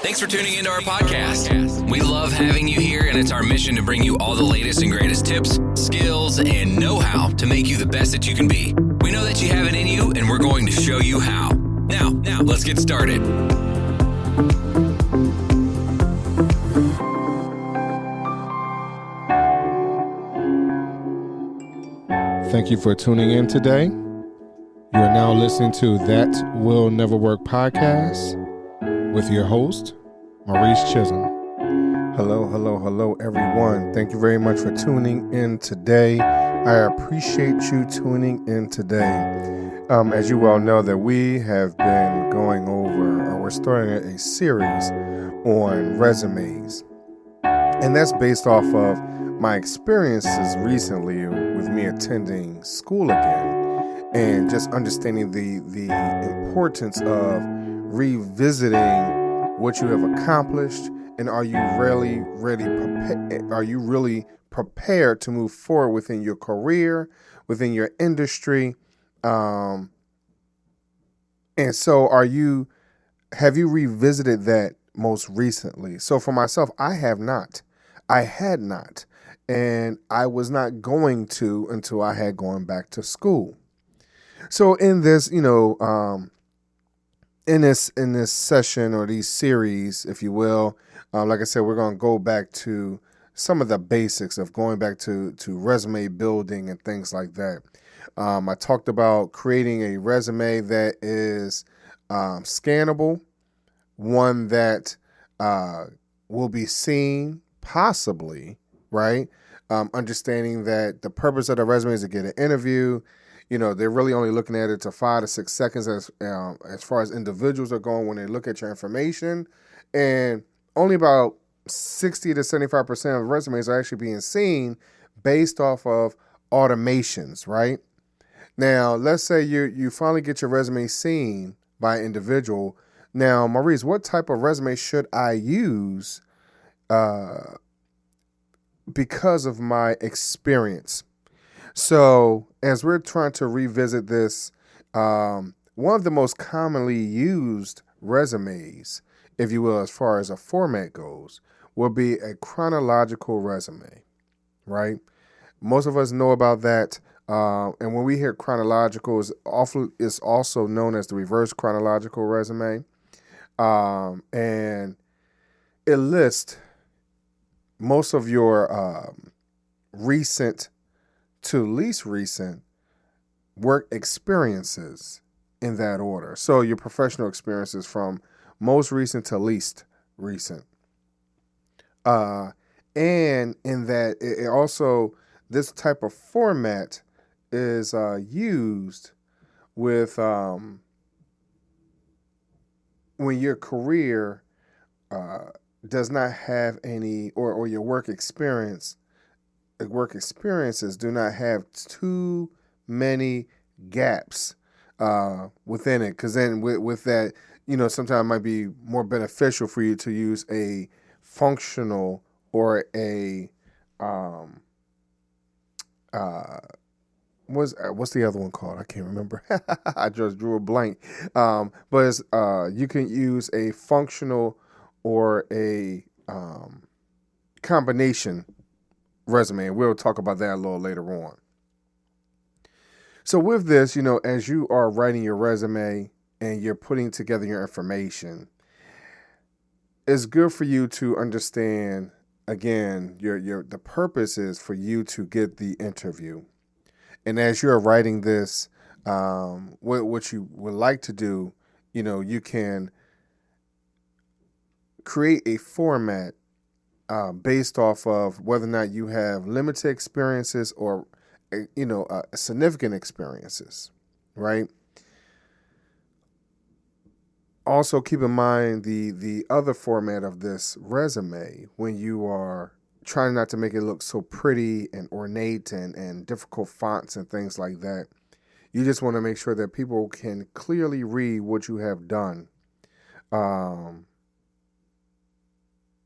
Thanks for tuning into our podcast. We love having you here, and it's our mission to bring you all the latest and greatest tips, skills, and know-how to make you the best that you can be. We know that you have it in you, and we're going to show you how. Now, let's get started. Thank you for tuning in today. You are now listening to That Will Never Work Podcast with your host, Maurice Chisholm. Hello, everyone. Thank you very much for tuning in today. I appreciate you tuning in today. As you well know, that we have been going over, or we're starting a series on resumes. And that's based off of my experiences recently with me attending school again and just understanding the importance of revisiting what you have accomplished, and are you really prepared to move forward within your career, within your industry, and so have you revisited that most recently? So for myself, I had not, and I was not going to until I had gone back to school. So in this, in this session, or these series, if you will, like I said, we're going to go back to some of the basics of going back to resume building and things like that. I talked about creating a resume that is scannable, one that will be seen, possibly, right? Understanding that the purpose of the resume is to get an interview. They're really only looking at it to 5 to 6 seconds as far as individuals are going when they look at your information. And only about 60 to 75% of resumes are actually being seen based off of automations, right? Now, let's say you finally get your resume seen by an individual. Now, Maurice, what type of resume should I use because of my experience? So as we're trying to revisit this, one of the most commonly used resumes, if you will, as far as a format goes, will be a chronological resume, right? Most of us know about that. And when we hear chronological, it's also known as the reverse chronological resume. And it lists most of your recent to least recent work experiences in that order. So your professional experiences from most recent to least recent. And in that, it also, this type of format is used with when your career does not have any, or your work experiences do not have too many gaps within it. Because then with that, sometimes it might be more beneficial for you to use a functional or a what's the other one called? I can't remember. I just drew a blank. But it's, you can use a functional or a combination resume. We'll talk about that a little later on. So with this, as you are writing your resume and you're putting together your information, it's good for you to understand, again, the purpose is for you to get the interview. And as you're writing this, what you would like to do, you can create a format based off of whether or not you have limited experiences or, significant experiences, right? Also, keep in mind the other format of this resume when you are trying not to make it look so pretty and ornate and difficult fonts and things like that. You just want to make sure that people can clearly read what you have done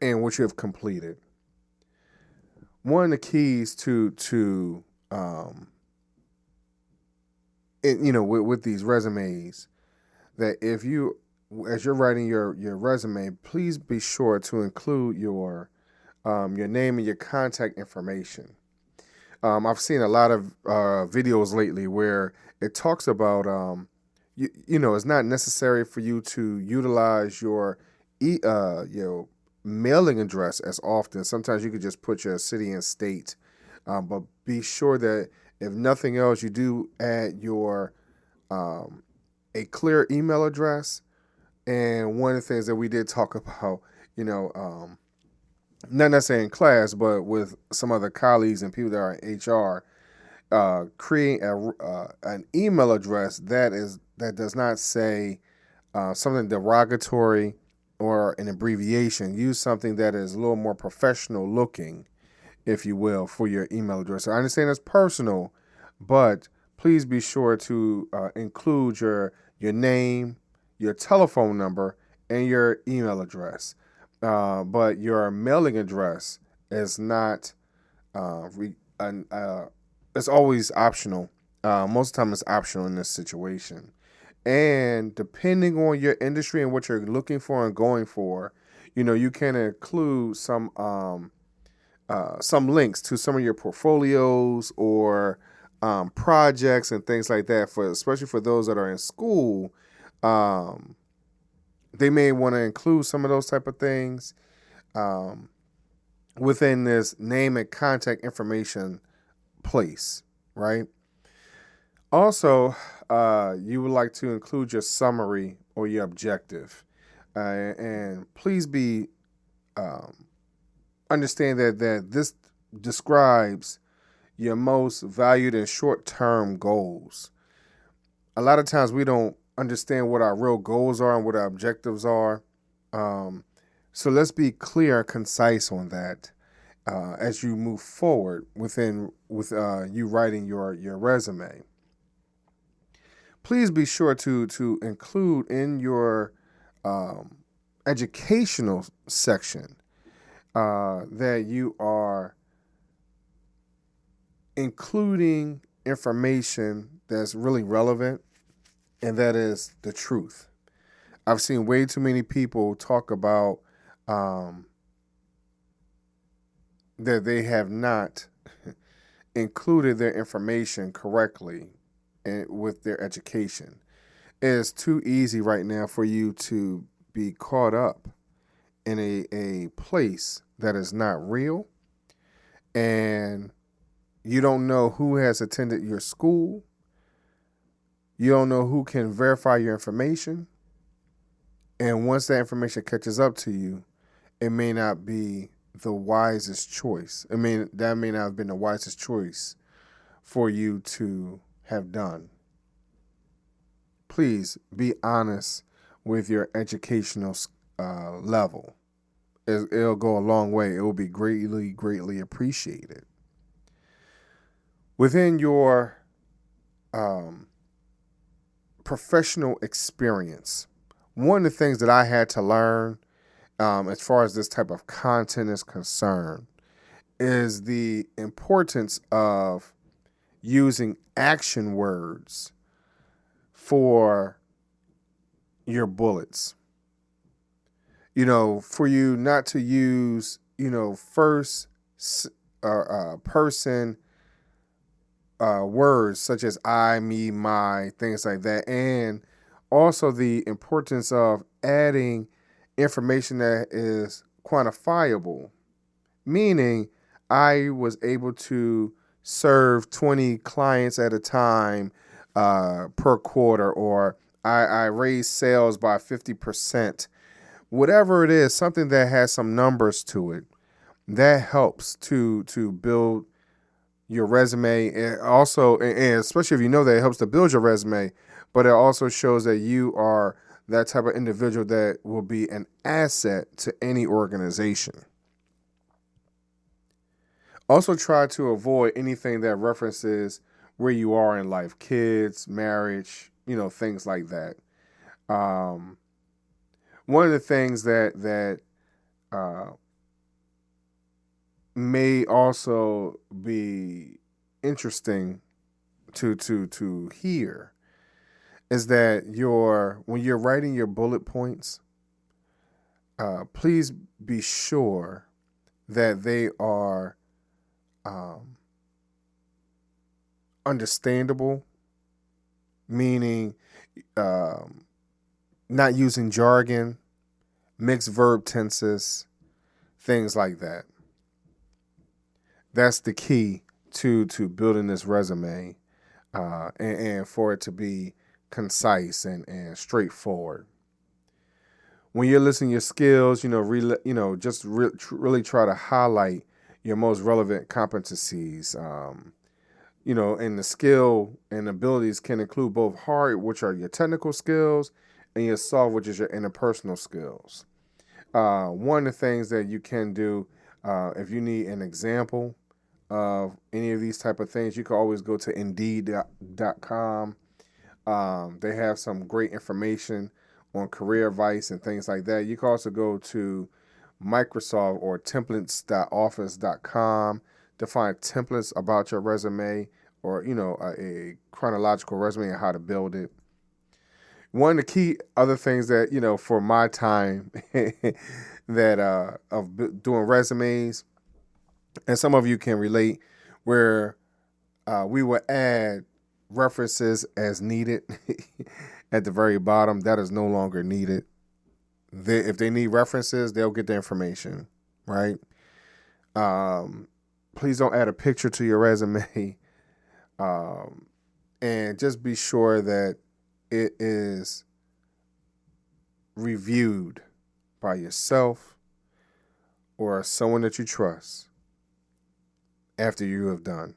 and what you have completed. One of the keys to with these resumes, that if you as you're writing your resume, please be sure to include your name and your contact information. I've seen a lot of videos lately where it talks about, it's not necessary for you to utilize your mailing address as often. Sometimes you could just put your city and state, but be sure that if nothing else, you do add your a clear email address. And one of the things that we did talk about, not necessarily in class, but with some other colleagues and people that are in HR, create an email address that does not say something derogatory or an abbreviation. Use something that is a little more professional looking, if you will, for your email address. So I understand it's personal, but please be sure to include your name, your telephone number, and your email address. But your mailing address is not, it's always optional. Most of the time it's optional in this situation. And depending on your industry and what you're looking for and going for, you can include some links to some of your portfolios or projects and things like that, especially for those that are in school. They may want to include some of those type of things within this name and contact information place, right? Also, you would like to include your summary or your objective. And please understand that this describes your most valued and short-term goals. A lot of times we don't understand what our real goals are and what our objectives are. So let's be clear and concise on that as you move forward with you writing your resume. Please be sure to include in your educational section that you are including information that's really relevant, and that is the truth. I've seen way too many people talk about that they have not included their information correctly with their education. It is too easy right now for you to be caught up in a place that is not real, and you don't know who has attended your school. You don't know who can verify your information. And once that information catches up to you, it may not be the wisest choice. That may not have been the wisest choice for you to have done. Please be honest with your educational level. It'll go a long way. It will be greatly, greatly appreciated. Within your professional experience, one of the things that I had to learn as far as this type of content is concerned is the importance of using action words for your bullets. For you not to use, first person words such as I, me, my, things like that. And also the importance of adding information that is quantifiable, meaning I was able to serve 20 clients at a time per quarter, or I raised sales by 50%. Whatever it is, something that has some numbers to it, that helps to build your resume. And also, and especially if you know that it helps to build your resume, but it also shows that you are that type of individual that will be an asset to any organization. Also, try to avoid anything that references where you are in life, kids, marriage, things like that. One of the things that may also be interesting to hear is that when you're writing your bullet points, please be sure that they are understandable, meaning not using jargon, mixed verb tenses, things like that. That's the key to building this resume, and for it to be concise and straightforward. When you're listing your skills, really try to highlight your most relevant competencies. And the skill and abilities can include both hard, which are your technical skills, and your soft, which is your interpersonal skills. One of the things that you can do, if you need an example of any of these type of things, you can always go to Indeed.com. They have some great information on career advice and things like that. You can also go to Microsoft or templates.office.com to find templates about your resume, or a chronological resume and how to build it. One of the key other things that for my time that of doing resumes, and some of you can relate, where we would add references as needed at the very bottom. That is no longer needed. If they need references, they'll get the information, right? Please don't add a picture to your resume, and just be sure that it is reviewed by yourself or someone that you trust after you have done.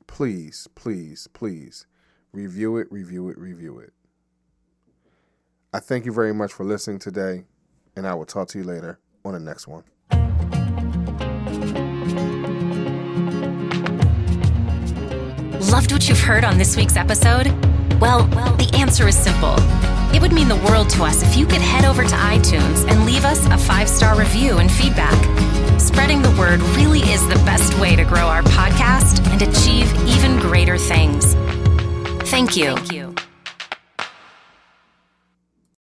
Please, please, please review it. I thank you very much for listening today, and I will talk to you later on the next one. Loved what you've heard on this week's episode? Well, the answer is simple. It would mean the world to us if you could head over to iTunes and leave us a 5-star review and feedback. Spreading the word really is the best way to grow our podcast and achieve even greater things. Thank you.